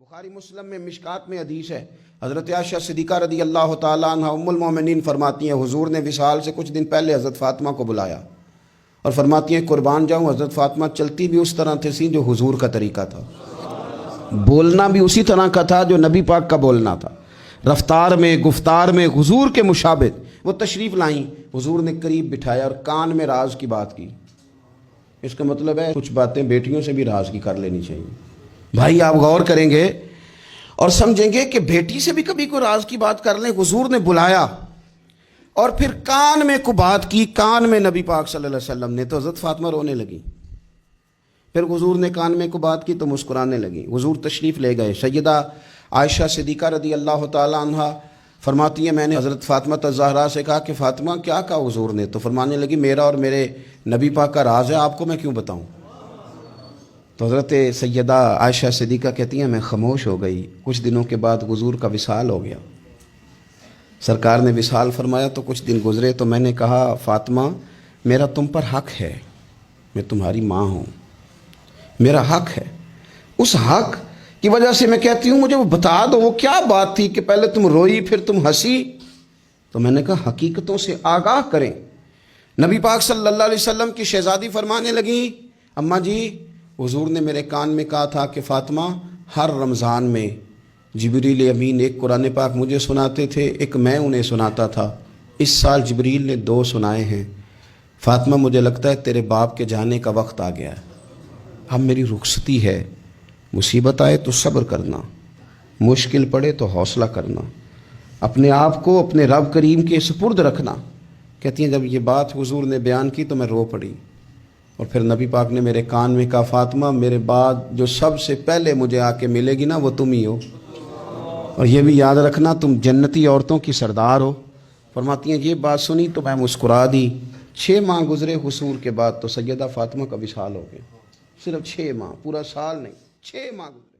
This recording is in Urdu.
بخاری مسلم میں مشکات میں حدیث ہے، حضرت عائشہ صدیقہ رضی اللہ تعالیٰ عنہ ام المومنین فرماتی ہیں حضور نے وصال سے کچھ دن پہلے حضرت فاطمہ کو بلایا اور فرماتی ہیں قربان جاؤں حضرت فاطمہ چلتی بھی اس طرح تھی جو حضور کا طریقہ تھا، بولنا بھی اسی طرح کا تھا جو نبی پاک کا بولنا تھا، رفتار میں گفتار میں حضور کے مشابہ۔ وہ تشریف لائیں، حضور نے قریب بٹھایا اور کان میں راز کی بات کی۔ اس کا مطلب ہے کچھ باتیں بیٹیوں سے بھی راز کی کر لینی چاہیے۔ بھائی آپ غور کریں گے اور سمجھیں گے کہ بیٹی سے بھی کبھی کوئی راز کی بات کر لیں۔ حضور نے بلایا اور پھر کان میں کو بات کی، کان میں نبی پاک صلی اللہ علیہ وسلم نے، تو حضرت فاطمہ رونے لگی۔ پھر حضور نے کان میں کو بات کی تو مسکرانے لگی۔ حضور تشریف لے گئے، سیدہ عائشہ صدیقہ رضی اللہ تعالیٰ عنہ فرماتی ہے میں نے حضرت فاطمہ الزہرا سے کہا کہ فاطمہ کیا کہا حضور نے؟ تو فرمانے لگی میرا اور میرے نبی پاک کا راز ہے، آپ کو میں کیوں بتاؤں؟ تو حضرت سیدہ عائشہ صدیقہ کہتی ہیں میں خاموش ہو گئی۔ کچھ دنوں کے بعد حضور کا وصال ہو گیا، سرکار نے وصال فرمایا تو کچھ دن گزرے تو میں نے کہا فاطمہ میرا تم پر حق ہے، میں تمہاری ماں ہوں، میرا حق ہے، اس حق کی وجہ سے میں کہتی ہوں مجھے وہ بتا دو وہ کیا بات تھی کہ پہلے تم روئی پھر تم ہنسی؟ تو میں نے کہا حقیقتوں سے آگاہ کریں۔ نبی پاک صلی اللہ علیہ وسلم کی شہزادی فرمانے لگیں اماں جی حضور نے میرے کان میں کہا تھا کہ فاطمہ ہر رمضان میں جبریل امین ایک قرآن پاک مجھے سناتے تھے، ایک میں انہیں سناتا تھا، اس سال جبریل نے 2 سنائے ہیں۔ فاطمہ مجھے لگتا ہے تیرے باپ کے جانے کا وقت آ گیا ہے، اب میری رخصتی ہے، مصیبت آئے تو صبر کرنا، مشکل پڑے تو حوصلہ کرنا، اپنے آپ کو اپنے رب کریم کے سپرد رکھنا۔ کہتی ہیں جب یہ بات حضور نے بیان کی تو میں رو پڑی، اور پھر نبی پاک نے میرے کان میں کہا فاطمہ میرے بعد جو سب سے پہلے مجھے آ کے ملے گی نا وہ تم ہی ہو، اور یہ بھی یاد رکھنا تم جنتی عورتوں کی سردار ہو۔ فرماتی ہیں یہ بات سنی تو میں مسکرا دی۔ 6 ماہ گزرے حصول کے بعد تو سیدہ فاطمہ کا وصال ہو گیا، صرف 6 ماہ، پورا سال نہیں، 6 ماہ گزرے۔